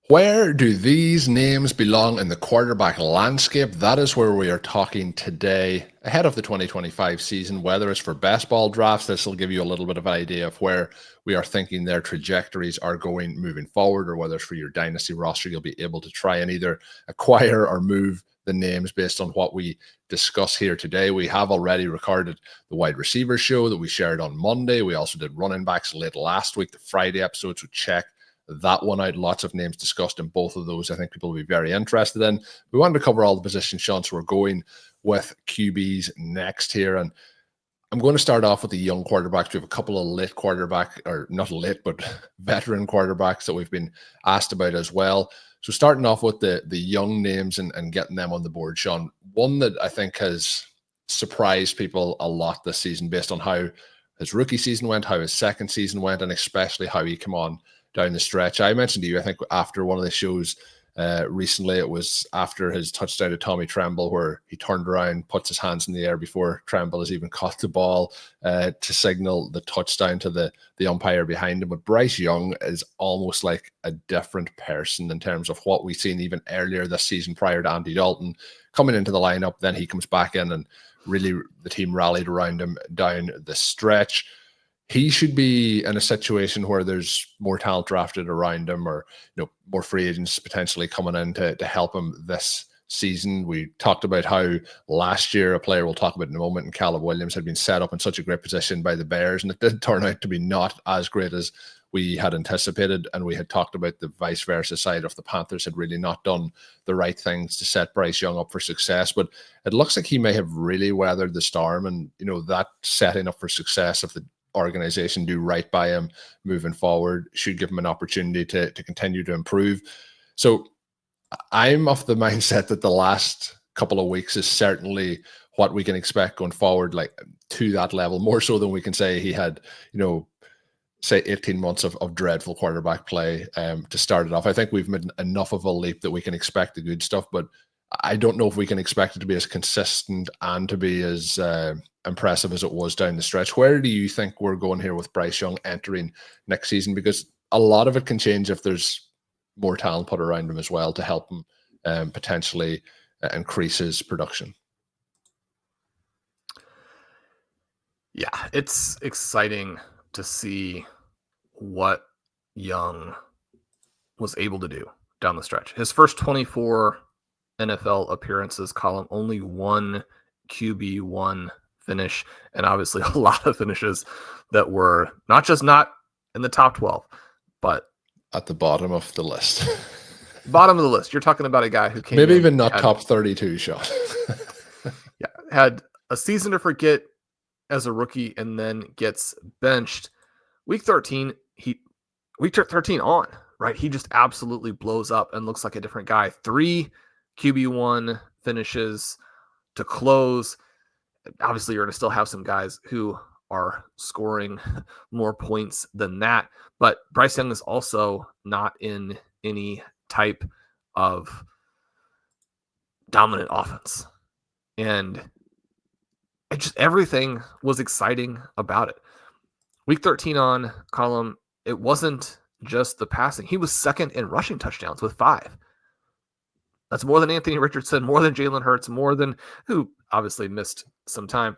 Where do these names belong in the quarterback landscape? That is where we are talking today ahead of the 2025 season. Whether it's for best ball drafts, this will give you a little bit of an idea of where we are thinking their trajectories are going moving forward, or whether it's for your dynasty roster, you'll be able to try and either acquire or move the names based on what we discuss here today. We have already recorded the wide receiver show that we shared on Monday. We also did running backs late last week, the Friday episode, so check that one out. Lots of names discussed in both of those. I think people will be very interested in. We wanted to cover all the positions, Shawn, so we're going with QBs next here. And I'm going to start off with the young quarterbacks. We have a couple of late quarterback, or not late, but veteran quarterbacks that we've been asked about as well. So starting off with the young names and getting them on the board, Shawn, one that I think has surprised people a lot this season based on how his rookie season went, how his second season went, and especially how he came on down the stretch. I mentioned to you, I think after one of the shows recently, it was after his touchdown to Tommy Tremble, where he turned around, puts his hands in the air before Tremble has even caught the ball to signal the touchdown to the umpire behind him. But Bryce Young is almost like a different person in terms of what we've seen even earlier this season prior to Andy Dalton coming into the lineup. Then he comes back in and really the team rallied around him down the stretch. He should be in a situation where there's more talent drafted around him, or more free agents potentially coming in to help him this season. We talked about how last year, a player we'll talk about in a moment, and Caleb Williams had been set up in such a great position by the Bears, and it did turn out to be not as great as we had anticipated. And we had talked about the vice versa side of the Panthers had really not done the right things to set Bryce Young up for success. But it looks like he may have really weathered the storm, and that setting up for success of the organization do right by him moving forward should give him an opportunity to continue to improve. So I'm of the mindset that the last couple of weeks is certainly what we can expect going forward, like to that level, more so than we can say he had, say 18 months of dreadful quarterback play to start it off. I think we've made enough of a leap that we can expect the good stuff, but I don't know if we can expect it to be as consistent and to be as impressive as it was down the stretch. Where do you think we're going here with Bryce Young entering next season? Because a lot of it can change if there's more talent put around him as well to help him potentially increase his production. Yeah, it's exciting to see what Young was able to do down the stretch. His first 24 NFL appearances, Colm, only one QB1 finish, and obviously a lot of finishes that were not in the top 12, but at the bottom of the list. Bottom of the list. You're talking about a guy who came maybe even not top 32, Shawn. Yeah, had a season to forget as a rookie and then gets benched. Week 13 on, right? He just absolutely blows up and looks like a different guy. 3 QB1 finishes to close. Obviously, you're going to still have some guys who are scoring more points than that, but Bryce Young is also not in any type of dominant offense. And everything was exciting about it. Week 13 on, Colm, it wasn't just the passing. He was second in rushing touchdowns with 5. That's more than Anthony Richardson, more than Jalen Hurts, more than who obviously missed some time,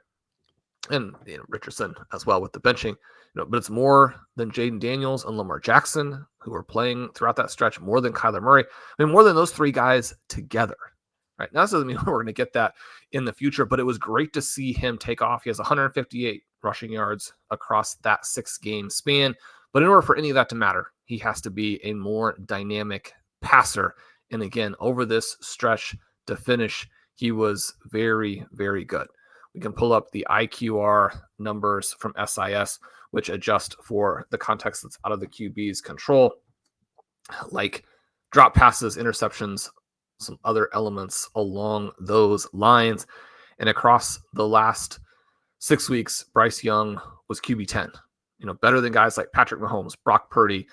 and Richardson as well with the benching. But it's more than Jaden Daniels and Lamar Jackson, who were playing throughout that stretch, more than Kyler Murray. I mean, more than those 3 guys together. Right now, this doesn't mean we're going to get that in the future, but it was great to see him take off. He has 158 rushing yards across that 6-game span. But in order for any of that to matter, he has to be a more dynamic passer. And again, over this stretch to finish, he was very, very good. We can pull up the IQR numbers from SIS, which adjust for the context that's out of the QB's control, like drop passes, interceptions, some other elements along those lines. And across the last 6 weeks, Bryce Young was QB 10, better than guys like Patrick Mahomes, Brock Purdy,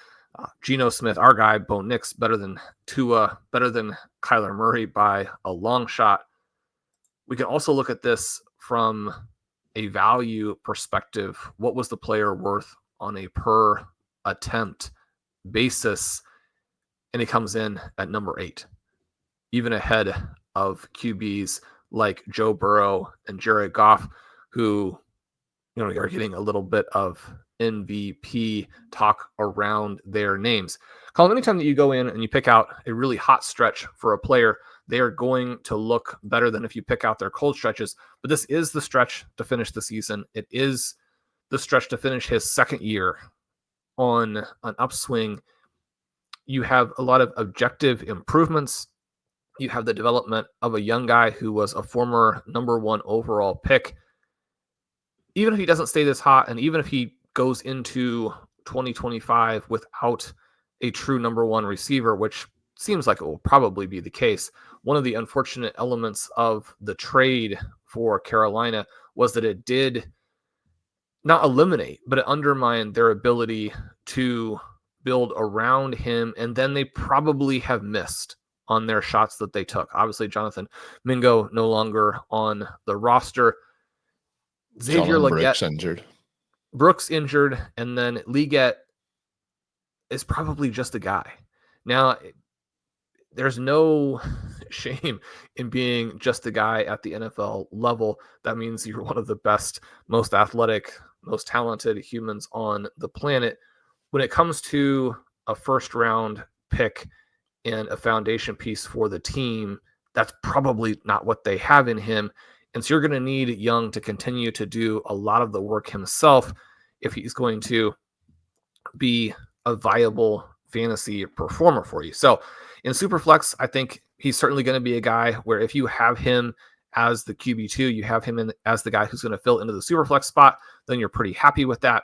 Geno Smith, our guy, Bo Nix, better than Tua, better than Kyler Murray by a long shot. We can also look at this from a value perspective. What was the player worth on a per attempt basis? and he comes in at number 8, even ahead of QBs like Joe Burrow and Jared Goff, who are getting a little bit of MVP talk around their names. Colm, anytime that you go in and you pick out a really hot stretch for a player, they are going to look better than if you pick out their cold stretches. But this is the stretch to finish the season. It is the stretch to finish his second year on an upswing. You have a lot of objective improvements. You have the development of a young guy who was a former number 1 overall pick. Even if he doesn't stay this hot, and even if he goes into 2025 without a true number 1 receiver, which seems like it will probably be the case, one of the unfortunate elements of the trade for Carolina was that it did not eliminate, but it undermined their ability to build around him, and then they probably have missed on their shots that they took. Obviously, Jonathan Mingo no longer on the roster. Xavier Legette, Brooks injured, and then Legette is probably just a guy. Now, there's no shame in being just a guy at the NFL level. That means you're one of the best, most athletic, most talented humans on the planet. When it comes to a first-round pick and a foundation piece for the team, that's probably not what they have in him. And so you're going to need Young to continue to do a lot of the work himself if he's going to be a viable fantasy performer for you. So in Superflex, I think he's certainly going to be a guy where if you have him as the QB2, you have him as the guy who's going to fill into the Superflex spot, then you're pretty happy with that.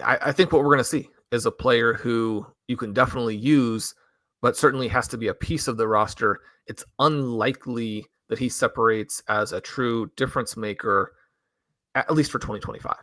I think what we're going to see is a player who you can definitely use, but certainly has to be a piece of the roster. It's unlikely that he separates as a true difference maker, at least for 2025.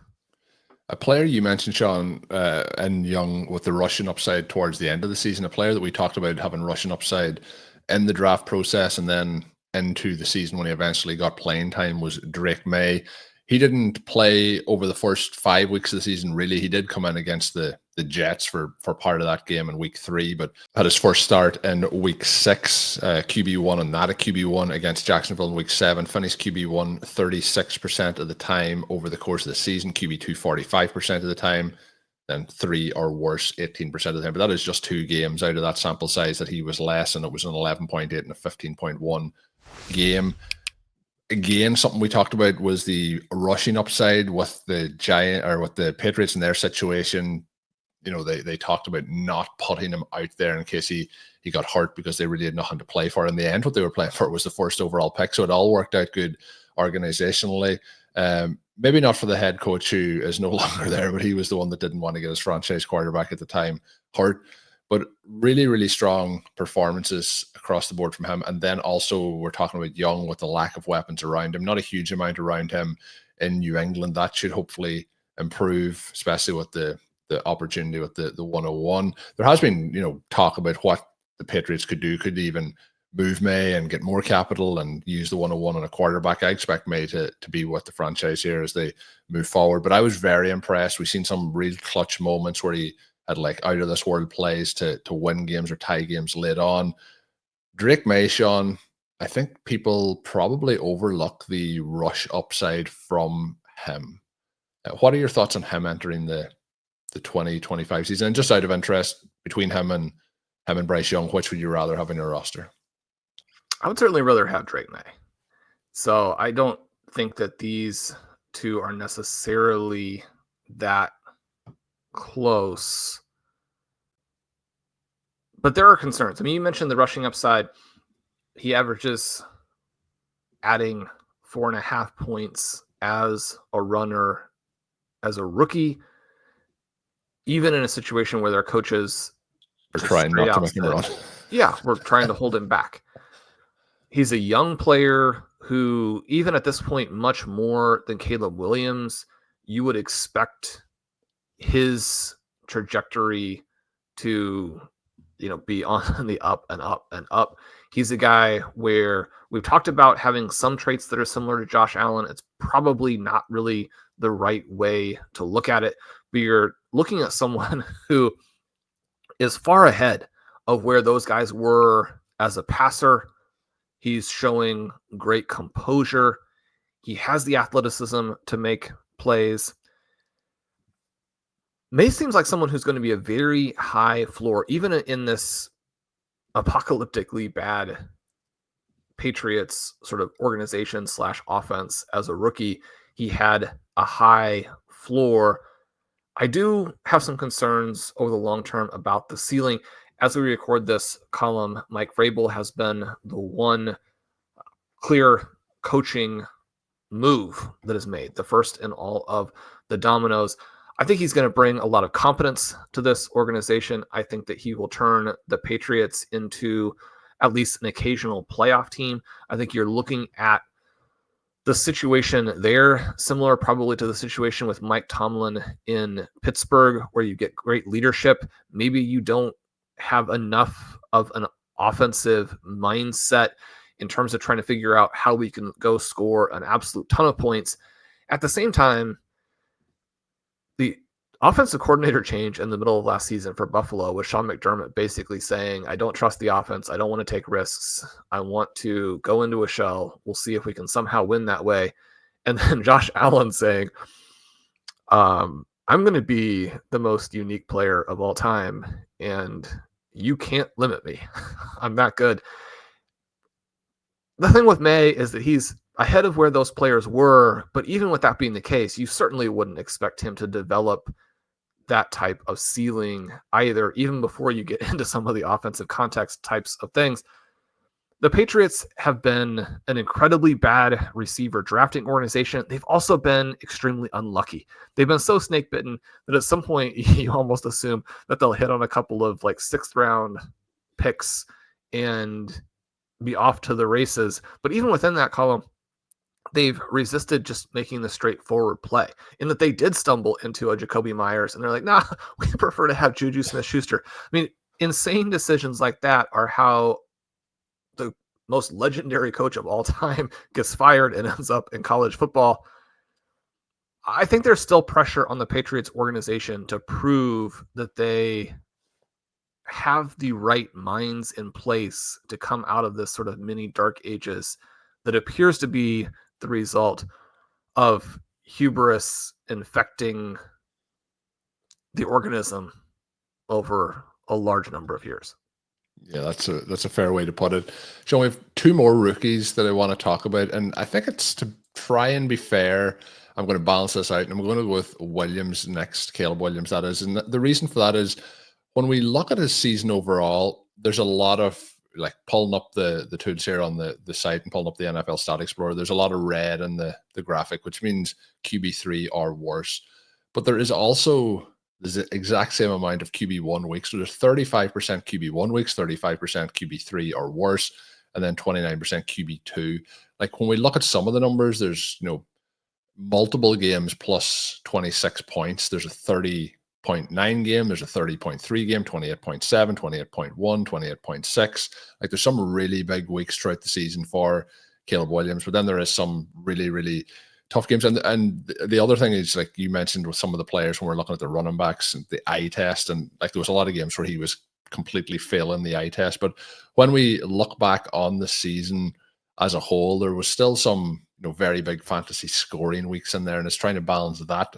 A player you mentioned, Shawn, and Young with the rushing upside towards the end of the season, a player that we talked about having rushing upside in the draft process and then into the season when he eventually got playing time, was Drake Maye. He didn't play over the first 5 weeks of the season, really. He did come in against the Jets for part of that game in week 3, but had his first start in week 6, QB1, and not a QB1 against Jacksonville in week 7. Finished QB1 36% of the time over the course of the season, QB2 45% of the time, then 3 or worse 18% of the time. But that is just 2 games out of that sample size that he was less, and it was an 11.8 and a 15.1 game. Again, something we talked about was the rushing upside with the Patriots in their situation. They talked about not putting him out there in case he got hurt because they really had nothing to play for. In the end, what they were playing for was the first overall pick. So it all worked out good organizationally. Maybe not for the head coach, who is no longer there, but he was the one that didn't want to get his franchise quarterback at the time hurt. But really, really strong performances across the board from him. And then also we're talking about Young with the lack of weapons around him. Not a huge amount around him in New England. That should hopefully improve, especially with the opportunity with the 101. There has been, talk about what the Patriots could do. Could they even move Maye and get more capital and use the 101 on a quarterback? I expect Maye to be with the franchise here as they move forward. But I was very impressed. We've seen some real clutch moments where he had out of this world plays to win games or tie games late on. Drake Maye, Shawn, I think people probably overlook the rush upside from him. What are your thoughts on him entering the 2025 season? And just out of interest, between him and Bryce Young, which would you rather have in your roster? I would certainly rather have Drake Maye. So I don't think that these two are necessarily that close, but there are concerns. I mean, you mentioned the rushing upside. He averages adding 4.5 points as a runner as a rookie, even in a situation where their coaches are trying not to make him run. Yeah, we're trying to hold him back. He's a young player who, even at this point, much more than Caleb Williams, you would expect his trajectory to, be on the up and up and up. He's a guy where we've talked about having some traits that are similar to Josh Allen. It's probably not really the right way to look at it, but you're looking at someone who is far ahead of where those guys were as a passer. He's showing great composure. He has the athleticism to make plays. Maye seems like someone who's going to be a very high floor, even in this apocalyptically bad Patriots sort of organization / offense. As a rookie, he had a high floor. I do have some concerns over the long term about the ceiling. As we record this column, Mike Vrabel has been the one clear coaching move that is made, the first in all of the dominoes. I think he's going to bring a lot of competence to this organization. I think that he will turn the Patriots into at least an occasional playoff team. I think you're looking at the situation there, similar probably to the situation with Mike Tomlin in Pittsburgh, where you get great leadership. Maybe you don't have enough of an offensive mindset in terms of trying to figure out how we can go score an absolute ton of points. At the same time, the offensive coordinator change in the middle of last season for Buffalo was Sean McDermott basically saying, I don't trust the offense. I don't want to take risks. I want to go into a shell. We'll see if we can somehow win that way. And then Josh Allen saying, I'm going to be the most unique player of all time, and you can't limit me. I'm that good. The thing with Maye is that he's ahead of where those players were, but even with that being the case, you certainly wouldn't expect him to develop that type of ceiling either, even before you get into some of the offensive context types of things. The Patriots have been an incredibly bad receiver drafting organization. They've also been extremely unlucky. They've been so snake bitten that at some point you almost assume that they'll hit on a couple of like 6th round picks and be off to the races. But even within that column, they've resisted just making the straightforward play, in that they did stumble into a Jacoby Myers and they're like, nah, we prefer to have Juju Smith-Schuster. I mean, insane decisions like that are how the most legendary coach of all time gets fired and ends up in college football. I think there's still pressure on the Patriots organization to prove that they have the right minds in place to come out of this sort of mini dark ages that appears to be the result of hubris infecting the organism over a large number of years. Yeah, that's a fair way to put it. Shawn, we have 2 more rookies that I want to talk about, and I think it's to try and be fair. I'm going to balance this out, and I'm going to go with Williams next, Caleb Williams, that is. And the reason for that is when we look at his season overall, there's a lot of, like, pulling up the tools here on the site and pulling up the NFL Stat Explorer, there's a lot of red in the graphic, which means QB3 or worse. But there is also the exact same amount of QB1 weeks. So there's 35% QB1 weeks, 35% QB3 or worse, and then 29% QB2. Like, when we look at some of the numbers, there's, multiple games plus 26 points. There's a 30.9 game, there's a 30.3 game, 28.7, 28.1, 28.6. Like, there's some really big weeks throughout the season for Caleb Williams, but then there is some really, really tough games. And the other thing is, like you mentioned with some of the players, when we're looking at the running backs and the eye test, and like there was a lot of games where he was completely failing the eye test. But when we look back on the season as a whole, there was still some very big fantasy scoring weeks in there, and it's trying to balance that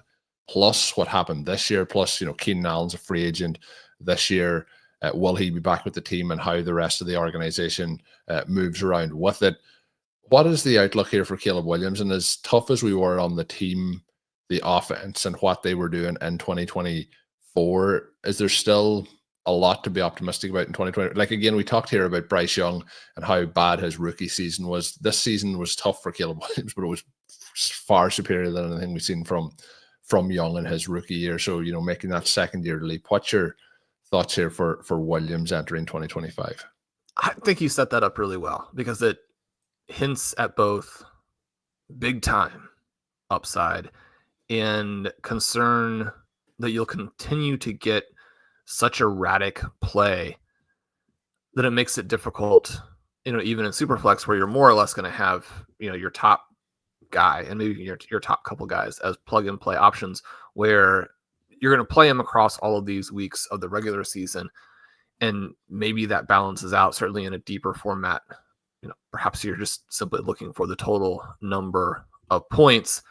plus what happened this year, plus Keenan Allen's a free agent this year. Will he be back with the team, and how the rest of the organization moves around with it? What is the outlook here for Caleb Williams? And as tough as we were on the team, the offense, and what they were doing in 2024, is there still a lot to be optimistic about in 2020? Like, again, we talked here about Bryce Young and how bad his rookie season was. This season was tough for Caleb Williams, but it was far superior than anything we've seen from Young in his rookie year. So, making that second year leap. What's your thoughts here for Williams entering 2025? I think you set that up really well, because it hints at both big time upside and concern that you'll continue to get such erratic play that it makes it difficult, even in Superflex, where you're more or less going to have, your top guy and maybe your top couple guys as plug and play options, where you're going to play them across all of these weeks of the regular season. And maybe that balances out, certainly in a deeper format. Perhaps you're just simply looking for the total number of points.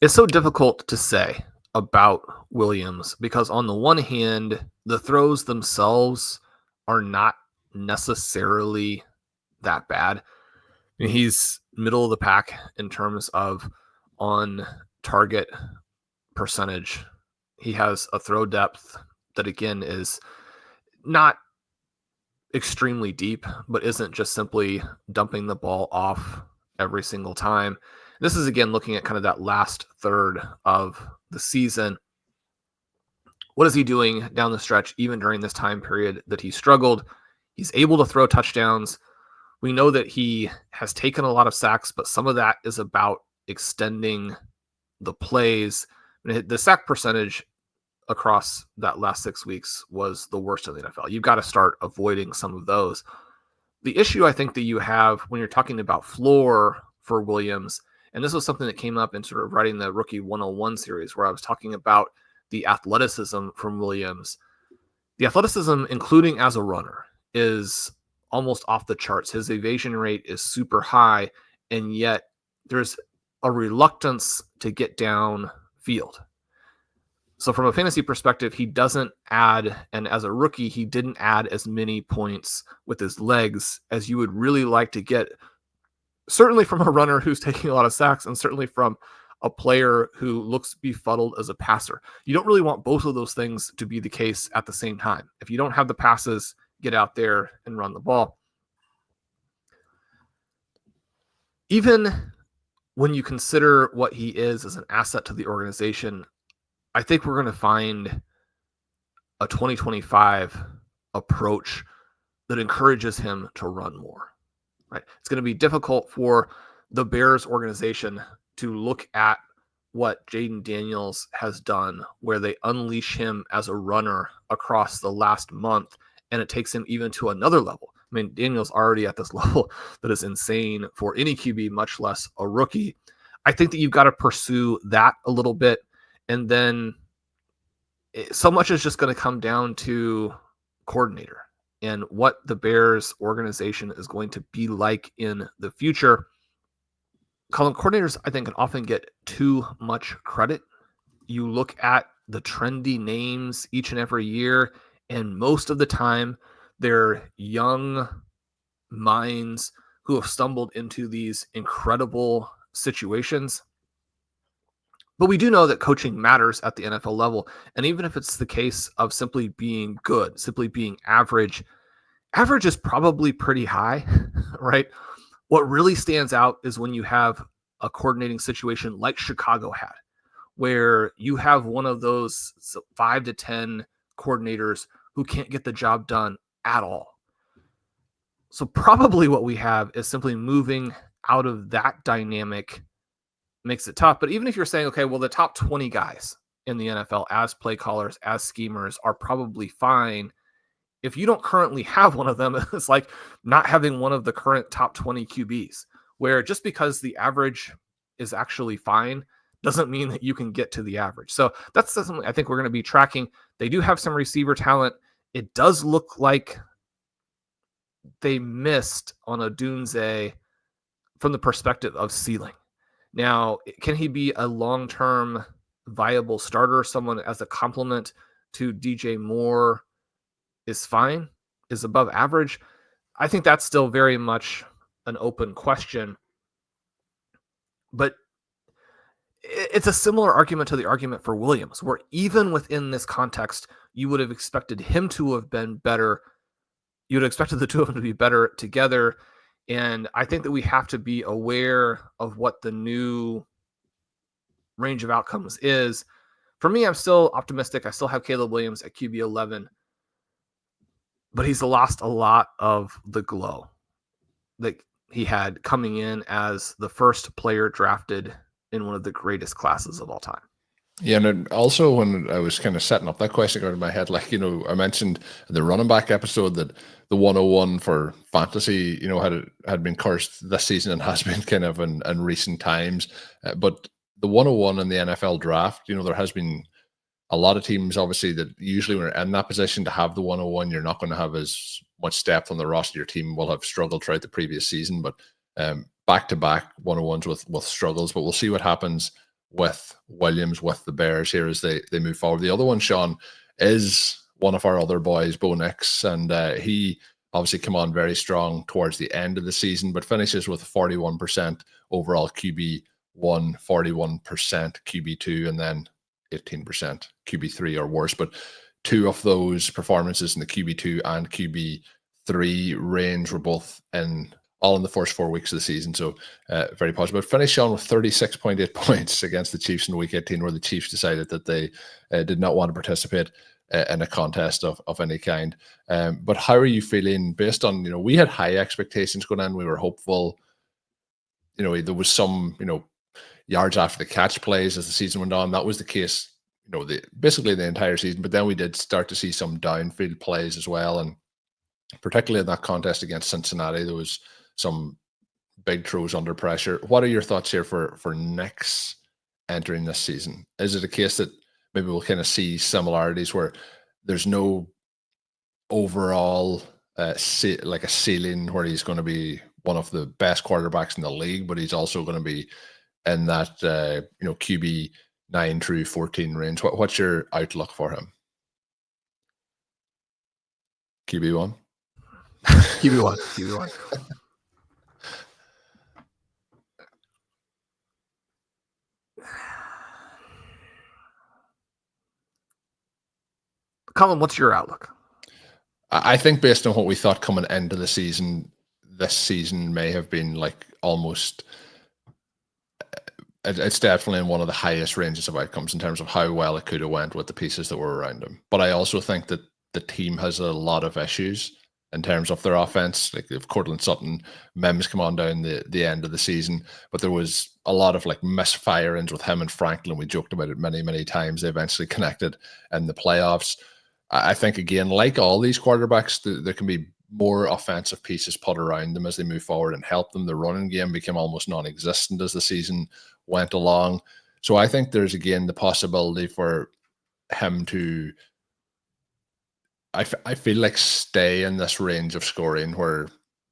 It's so difficult to say about Williams because on the one hand, the throws themselves are not necessarily that bad. He's middle of the pack in terms of on target percentage. He has a throw depth that, again, is not extremely deep, but isn't just simply dumping the ball off every single time. This is, again, looking at kind of that last third of the season. What is he doing down the stretch, even during this time period that he struggled? He's able to throw touchdowns. We know that he has taken a lot of sacks, but some of that is about extending the plays. The sack percentage across that last 6 weeks was the worst in the NFL. You've got to start avoiding some of those. The issue I think that you have when you're talking about floor for Williams, and this was something that came up in sort of writing the Rookie 101 series where I was talking about the athleticism from Williams. The athleticism, including as a runner, is almost off the charts. His evasion rate is super high, and yet there's a reluctance to get downfield. So from a fantasy perspective, he doesn't add, and as a rookie, he didn't add as many points with his legs as you would really like to get, certainly from a runner who's taking a lot of sacks, and certainly from a player who looks befuddled as a passer. You don't really want both of those things to be the case at the same time. If you don't have the passes, get out there and run the ball. Even when you consider what he is as an asset to the organization, I think we're going to find a 2025 approach that encourages him to run more. Right? It's going to be difficult for the Bears organization to look at what Jaden Daniels has done, where they unleash him as a runner across the last month, and it takes him even to another level. I mean, Daniels already at this level that is insane for any QB, much less a rookie. I think that you've got to pursue that a little bit. And then so much is just going to come down to coordinator and what the Bears organization is going to be like in the future. Colm, coordinators, I think, can often get too much credit. You look at the trendy names each and every year, and most of the time, they're young minds who have stumbled into these incredible situations. But we do know that coaching matters at the NFL level. And even if it's the case of simply being good, simply being average, average is probably pretty high, right? What really stands out is when you have a coordinating situation like Chicago had, where you have one of those 5 to 10 coordinators who can't get the job done at all. So probably what we have is simply moving out of that dynamic makes it tough. But even if you're saying, okay, well, the top 20 guys in the NFL as play callers, as schemers are probably fine. If you don't currently have one of them, it's like not having one of the current top 20 QBs, where just because the average is actually fine doesn't mean that you can get to the average. So that's something I think we're going to be tracking. They do have some receiver talent. It does look like they missed on Odunze from the perspective of ceiling. Now, can he be a long-term viable starter? Someone as a complement to DJ Moore is fine, is above average. I think that's still very much an open question. But it's a similar argument to the argument for Williams, where even within this context, you would have expected him to have been better. You would have expected the two of them to be better together. And I think that we have to be aware of what the new range of outcomes is. For me, I'm still optimistic. I still have Caleb Williams at QB 11, but he's lost a lot of the glow that he had coming in as the first player drafted in one of the greatest classes of all time. Yeah, and also when I was kind of setting up that question going in my head, like, I mentioned in the running back episode that the 101 for fantasy, had been cursed this season and has been kind of in recent times. But the 101 in the NFL draft, there has been a lot of teams, obviously, that usually when you're in that position to have the 101, you're not going to have as much depth on the roster. Your team will have struggled throughout the previous season, but back-to-back 101s with struggles. But we'll see what happens with Williams, with the Bears here as they move forward. The other one, Shawn, is one of our other boys, Bo Nix, and he obviously came on very strong towards the end of the season, but finishes with 41% overall QB1, 41% QB2, and then 18% QB3 or worse. But two of those performances in the QB2 and QB3 range were both all in the first 4 weeks of the season. So very positive. But finished on with 36.8 points against the Chiefs in week 18, where the Chiefs decided that they did not want to participate in a contest of any kind. But how are you feeling based on, we had high expectations going in. We were hopeful. There was some, yards after the catch plays as the season went on. That was the case, basically the entire season. But then we did start to see some downfield plays as well. And particularly in that contest against Cincinnati, there was some big throws under pressure. What are your thoughts here for Nix entering this season? Is it a case that maybe we'll kind of see similarities where there's no overall like a ceiling where he's going to be one of the best quarterbacks in the league, but he's also going to be in that QB 9 through 14 range? What's your outlook for him? QB1? QB1. Colm, what's your outlook? I think based on what we thought coming into the season, this season may have been like almost, it's definitely in one of the highest ranges of outcomes in terms of how well it could have went with the pieces that were around him. But I also think that the team has a lot of issues in terms of their offense. Like if Cortland Sutton, Mims come on down the end of the season, but there was a lot of like misfirings with him and Franklin. We joked about it many, many times. They eventually connected in the playoffs. I think, again, like all these quarterbacks, there can be more offensive pieces put around them as they move forward and help them. The running game became almost non-existent as the season went along. So I think there's, again, the possibility for him to, I feel like, stay in this range of scoring where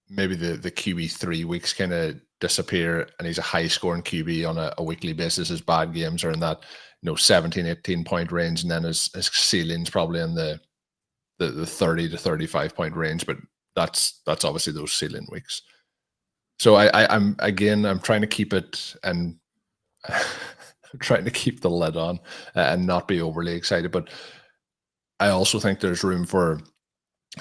maybe the QB 3 weeks kind of disappear and he's a high-scoring QB on a weekly basis. His bad games are in that 17, 18 point range, and then his ceiling's probably in the 30 to 35 point range, but that's obviously those ceiling weeks. So I'm trying to keep it and trying to keep the lid on and not be overly excited, but I also think there's room for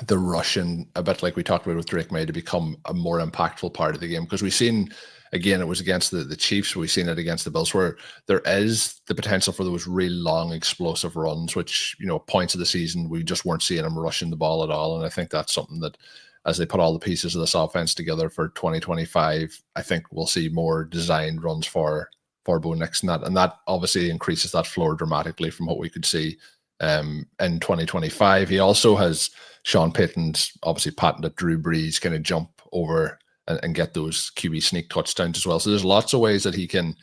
the rushing, a bit like we talked about with Drake Maye, to become a more impactful part of the game, because we've seen, again, it was against the Chiefs, we've seen it against the Bills, where there is the potential for those really long, explosive runs, which, points of the season, we just weren't seeing him rushing the ball at all. And I think that's something that, as they put all the pieces of this offense together for 2025, I think we'll see more designed runs for Bo Nix. And that obviously increases that floor dramatically from what we could see in 2025. He also has Sean Payton's obviously patented Drew Brees kind of jump over and get those QB sneak touchdowns as well. So there's lots of ways that he can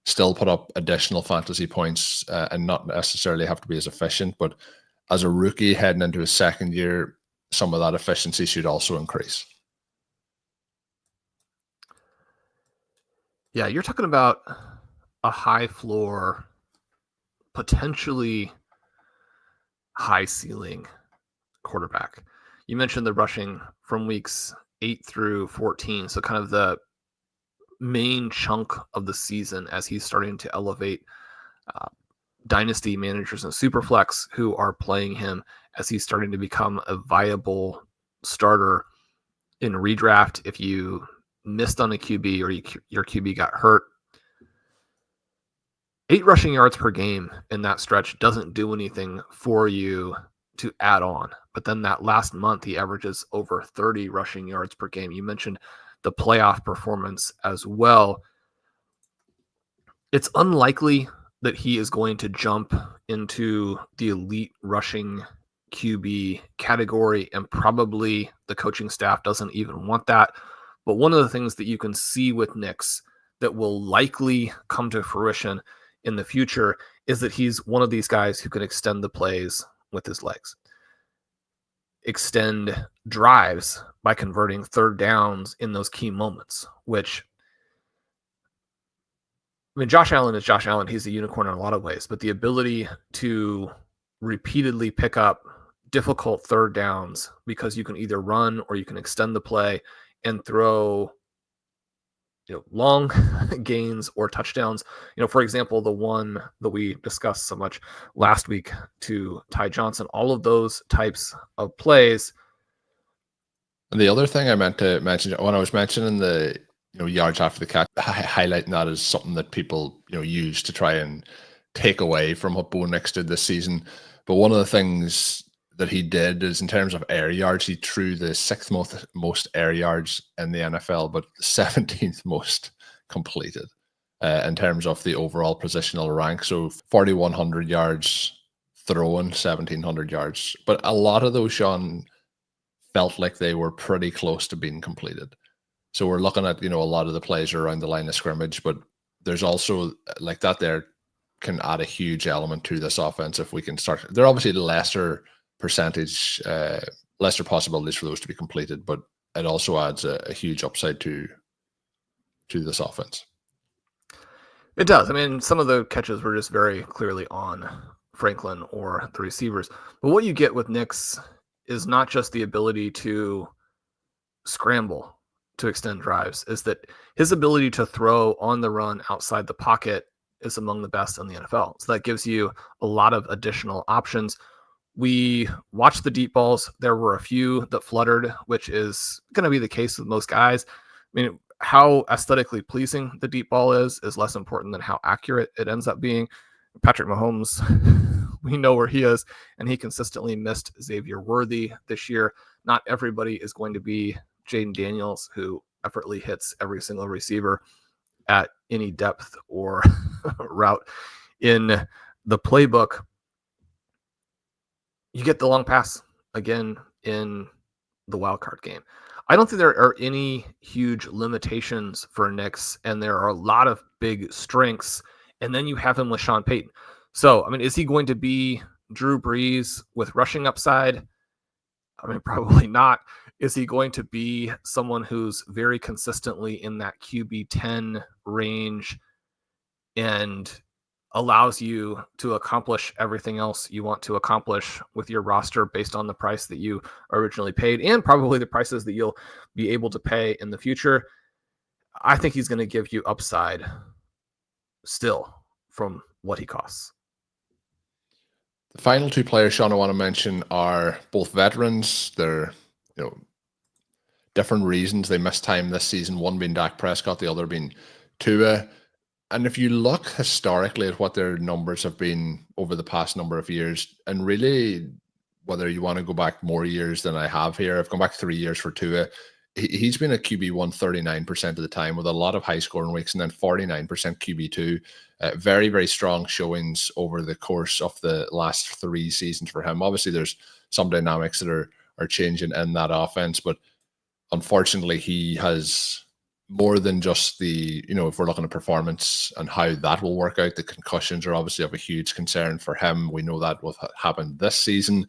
still put up additional fantasy points and not necessarily have to be as efficient. But as a rookie heading into his second year, some of that efficiency should also increase. Yeah, you're talking about a high floor, potentially high ceiling quarterback. You mentioned the rushing from weeks 8 through 14, so kind of the main chunk of the season as he's starting to elevate dynasty managers and Superflex who are playing him as he's starting to become a viable starter in redraft. If you missed on a QB or your QB got hurt, 8 rushing yards per game in that stretch doesn't do anything for you to add on. But then that last month, he averages over 30 rushing yards per game. You mentioned the playoff performance as well. It's unlikely that he is going to jump into the elite rushing QB category, and probably the coaching staff doesn't even want that. But one of the things that you can see with Nix that will likely come to fruition in the future is that he's one of these guys who can extend the plays with his legs, extend drives by converting third downs in those key moments, which, I mean, Josh Allen is Josh Allen. He's a unicorn in a lot of ways, but the ability to repeatedly pick up difficult third downs because you can either run or you can extend the play and throw long gains or touchdowns. For example, the one that we discussed so much last week to Ty Johnson, all of those types of plays. And the other thing I meant to mention when I was mentioning the yards after the catch, highlighting that as something that people use to try and take away from what Bo Nix did this season. But one of the things that he did is in terms of air yards, he threw the 6th most air yards in the NFL, but the 17th most completed in terms of the overall positional rank. So 4,100 yards throwing, 1,700 yards. But a lot of those, Shawn, felt like they were pretty close to being completed. So we're looking at, a lot of the plays are around the line of scrimmage, but there's also like that there can add a huge element to this offense if we can start. They're obviously lesser percentage, lesser possibilities for those to be completed, but it also adds a huge upside to this offense. It does. I mean, some of the catches were just very clearly on Franklin or the receivers. But what you get with Nix is not just the ability to scramble to extend drives, is that his ability to throw on the run outside the pocket is among the best in the NFL. So that gives you a lot of additional options. We watched the deep balls. There were a few that fluttered, which is going to be the case with most guys. I mean, how aesthetically pleasing the deep ball is less important than how accurate it ends up being. Patrick Mahomes, we know where he is, and he consistently missed Xavier Worthy this year. Not everybody is going to be Jaden Daniels, who effortlessly hits every single receiver at any depth or route in the playbook. You get the long pass again in the wild card game. I don't think there are any huge limitations for Nix, and there are a lot of big strengths. And then you have him with Sean Payton. So, I mean, is he going to be Drew Brees with rushing upside? I mean, probably not. Is he going to be someone who's very consistently in that QB 10 range and allows you to accomplish everything else you want to accomplish with your roster based on the price that you originally paid and probably the prices that you'll be able to pay in the future? I think he's going to give you upside still from what he costs. The final two players, Shawn, I want to mention are both veterans. They're, different reasons they missed time this season, one being Dak Prescott, the other being Tua. And if you look historically at what their numbers have been over the past number of years, and really whether you want to go back more years than I have here, I've gone back 3 years for Tua. He's been a QB1 39% of the time with a lot of high scoring weeks and then 49% QB2. Very, very strong showings over the course of the last 3 seasons for him. Obviously, there's some dynamics that are changing in that offense, but unfortunately, he has more than just the, if we're looking at performance and how that will work out, the concussions are obviously of a huge concern for him. We know that will happen this season.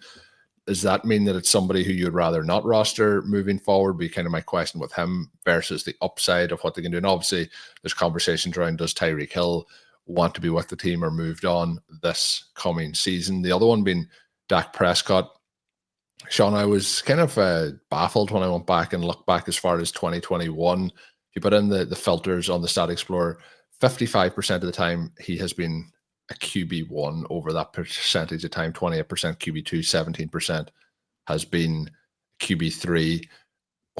Does that mean that it's somebody who you'd rather not roster moving forward? Be kind of my question with him versus the upside of what they can do. And obviously, there's conversations around, does Tyreek Hill want to be with the team or moved on this coming season? The other one being Dak Prescott. Shawn, I was kind of baffled when I went back and looked back as far as 2021. You put in the filters on the Stat Explorer, 55% of the time he has been a QB1 over that percentage of time, 28% QB2, 17% has been QB3.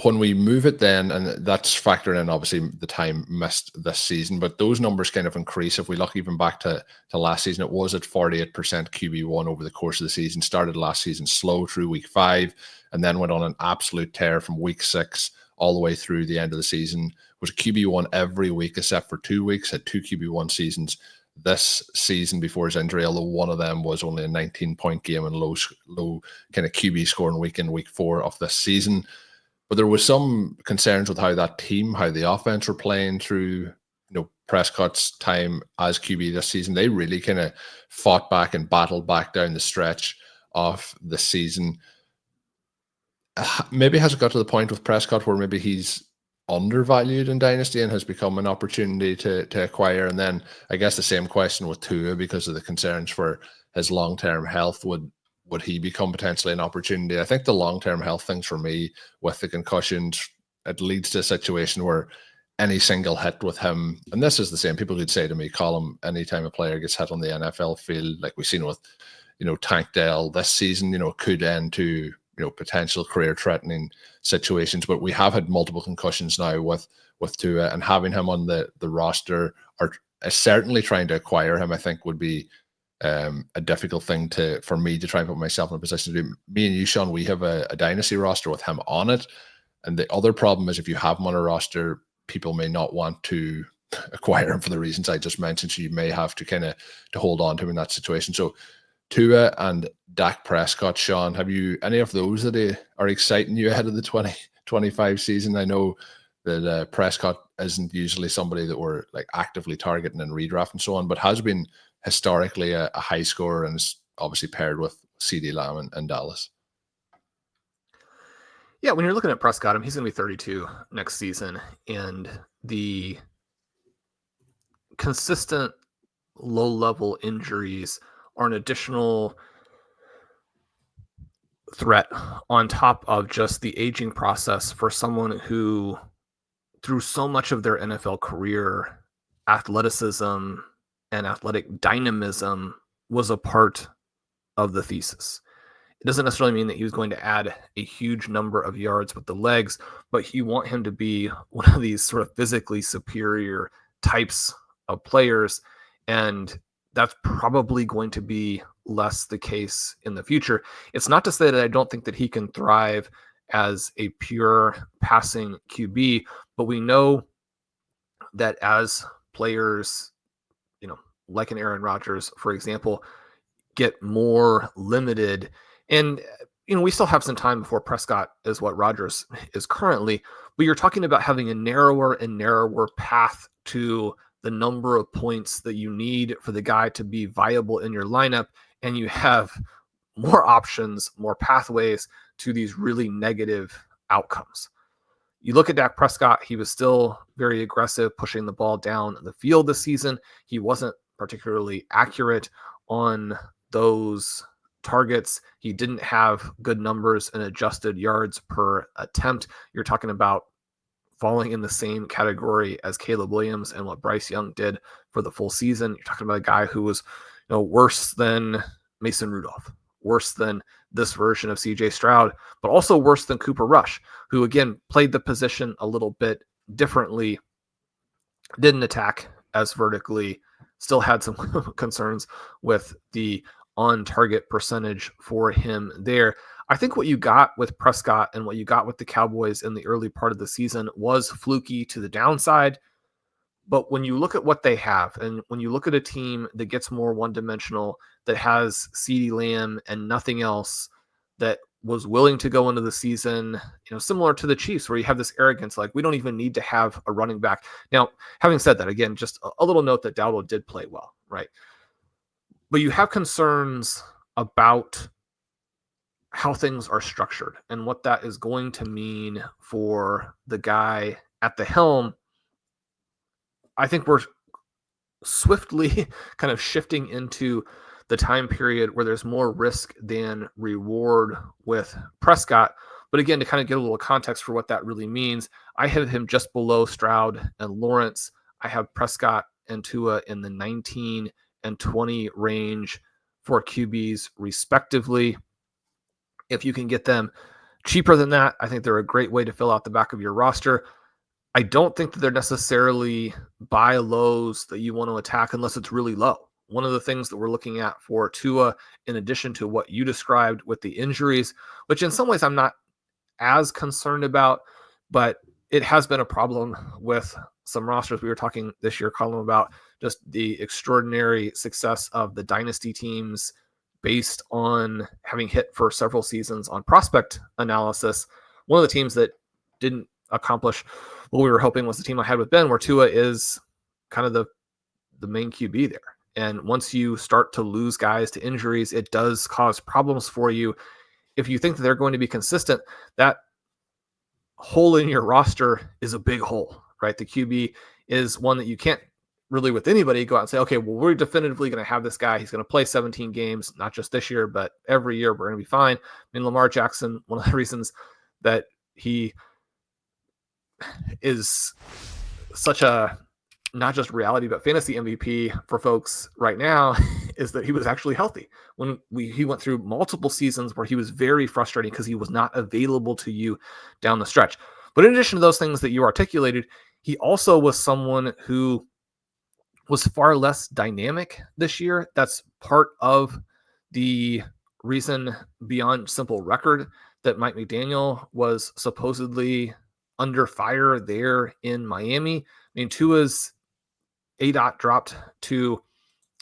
When we move it then, and that's factoring in obviously the time missed this season, but those numbers kind of increase. If we look even back to last season, it was at 48% QB1 over the course of the season, started last season slow through week 5, and then went on an absolute tear from week 6 all the way through the end of the season. Was a QB1 every week except for 2 weeks, had 2 QB1 seasons this season before his injury, although one of them was only a 19-point game and low kind of QB scoring week in week 4 of this season. But there was some concerns with how that team, how the offense were playing through Prescott's time as QB this season, they really kind of fought back and battled back down the stretch of the season. Maybe has it got to the point with Prescott where maybe he's undervalued in Dynasty and has become an opportunity to acquire? And then I guess the same question with Tua, because of the concerns for his long-term health. Would he become potentially an opportunity? I think the long-term health things for me with the concussions, it leads to a situation where any single hit with him, and this is the same, people could say to me, Colm, anytime a player gets hit on the NFL field, like we've seen with, Tank Dell this season, could end to, potential career-threatening situations. But we have had multiple concussions now with Tua, and having him on the roster, or certainly trying to acquire him, I think would be a difficult thing for me to try and put myself in a position to do. Me and you, Shawn, we have a dynasty roster with him on it. And the other problem is if you have him on a roster, people may not want to acquire him for the reasons I just mentioned. So you may have to to hold on to him in that situation. So Tua and Dak Prescott, Shawn, have you any of those that are exciting you ahead of the 2025 season? I know that Prescott isn't usually somebody that we're like actively targeting in redraft and so on, but has been historically a high scorer and is obviously paired with CeeDee Lamb and Dallas. Yeah, when you're looking at Prescott, he's going to be 32 next season, and the consistent low-level injuries are an additional threat on top of just the aging process for someone who, through so much of their NFL career, athleticism and athletic dynamism was a part of the thesis. It doesn't necessarily mean that he was going to add a huge number of yards with the legs, but you want him to be one of these sort of physically superior types of players. And that's probably going to be less the case in the future. It's not to say that I don't think that he can thrive as a pure passing QB, but we know that as players, like an Aaron Rodgers, for example, get more limited. And, we still have some time before Prescott is what Rodgers is currently, but you're talking about having a narrower and narrower path to the number of points that you need for the guy to be viable in your lineup. And you have more options, more pathways to these really negative outcomes. You look at Dak Prescott, he was still very aggressive, pushing the ball down the field this season. He wasn't particularly accurate on those targets. He didn't have good numbers in adjusted yards per attempt. You're talking about falling in the same category as Caleb Williams and what Bryce Young did for the full season. You're talking about a guy who was, worse than Mason Rudolph, worse than this version of CJ Stroud, but also worse than Cooper Rush, who again played the position a little bit differently, didn't attack as vertically, still had some concerns with the on-target percentage for him there. I think what you got with Prescott and what you got with the Cowboys in the early part of the season was fluky to the downside. But when you look at what they have, and when you look at a team that gets more one-dimensional, that has CeeDee Lamb and nothing else, that was willing to go into the season, similar to the Chiefs, where you have this arrogance, like we don't even need to have a running back. Now, having said that, again, just a little note that Dowdle did play well, right? But you have concerns about how things are structured and what that is going to mean for the guy at the helm. I think we're swiftly kind of shifting into the time period where there's more risk than reward with Prescott. But again, to kind of get a little context for what that really means, I have him just below Stroud and Lawrence. I have Prescott and Tua in the 19 and 20 range for QBs respectively. If you can get them cheaper than that, I think they're a great way to fill out the back of your roster. I don't think that they're necessarily buy lows that you want to attack unless it's really low. One of the things that we're looking at for Tua, in addition to what you described with the injuries, which in some ways I'm not as concerned about, but it has been a problem with some rosters. We were talking this year, Colm, about just the extraordinary success of the dynasty teams based on having hit for several seasons on prospect analysis. One of the teams that didn't accomplish what we were hoping was the team I had with Ben, where Tua is kind of the main QB there. And once you start to lose guys to injuries, it does cause problems for you. If you think that they're going to be consistent, that hole in your roster is a big hole, right? The QB is one that you can't really with anybody go out and say, okay, well, we're definitively going to have this guy. He's going to play 17 games, not just this year, but every year we're going to be fine. I mean, Lamar Jackson, one of the reasons that he is such a not just reality, but fantasy MVP for folks right now is that he was actually healthy. When he went through multiple seasons where he was very frustrating because he was not available to you down the stretch. But in addition to those things that you articulated, he also was someone who was far less dynamic this year. That's part of the reason beyond simple record that Mike McDaniel was supposedly under fire there in Miami. I mean, Tua's ADOT dropped to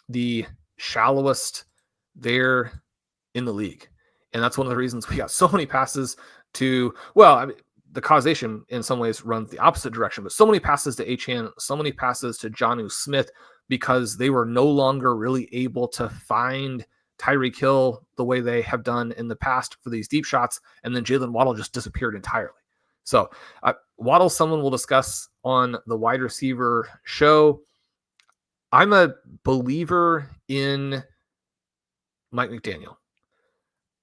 the shallowest there in the league. And that's one of the reasons we got so many passes to, well, I mean, the causation in some ways runs the opposite direction, but so many passes to Achane, so many passes to Jonnu Smith, because they were no longer really able to find Tyreek Hill the way they have done in the past for these deep shots. And then Jalen Waddle just disappeared entirely. So Waddle, someone we'll discuss on the wide receiver show. I'm a believer in Mike McDaniel.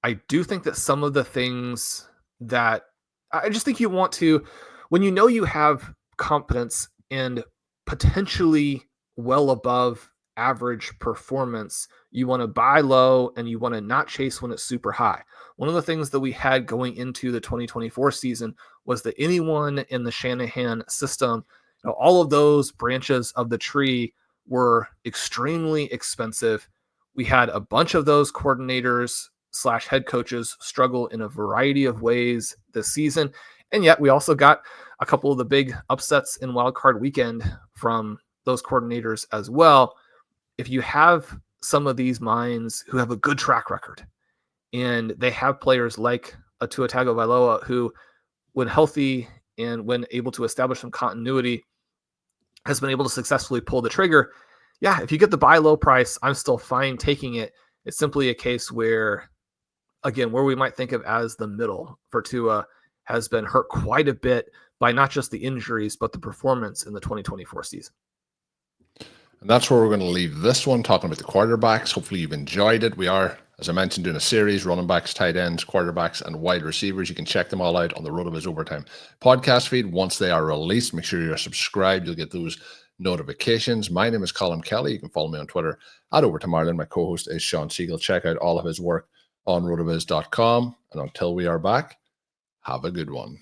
I do think that some of the things that I just think you want to, when you know you have competence and potentially well above average performance, you want to buy low and you want to not chase when it's super high. One of the things that we had going into the 2024 season was that anyone in the Shanahan system, all of those branches of the tree were extremely expensive. We had a bunch of those coordinators / head coaches struggle in a variety of ways this season. And yet we also got a couple of the big upsets in wildcard weekend from those coordinators as well. If you have some of these minds who have a good track record and they have players like a Tua Tagovailoa who, when healthy and when able to establish some continuity, has been able to successfully pull the trigger. Yeah, if you get the buy low price, I'm still fine taking it. It's simply a case where, again, where we might think of as the middle for Tua has been hurt quite a bit by not just the injuries, but the performance in the 2024 season. And that's where we're going to leave this one, talking about the quarterbacks. Hopefully you've enjoyed it. We are, as I mentioned, doing a series, running backs, tight ends, quarterbacks, and wide receivers. You can check them all out on the RotoViz Overtime podcast feed. Once they are released, make sure you're subscribed. You'll get those notifications. My name is Colm Kelly. You can follow me on Twitter at @OverTimeIreland. My co-host is Shawn Siegele. Check out all of his work on rotoviz.com. And until we are back, have a good one.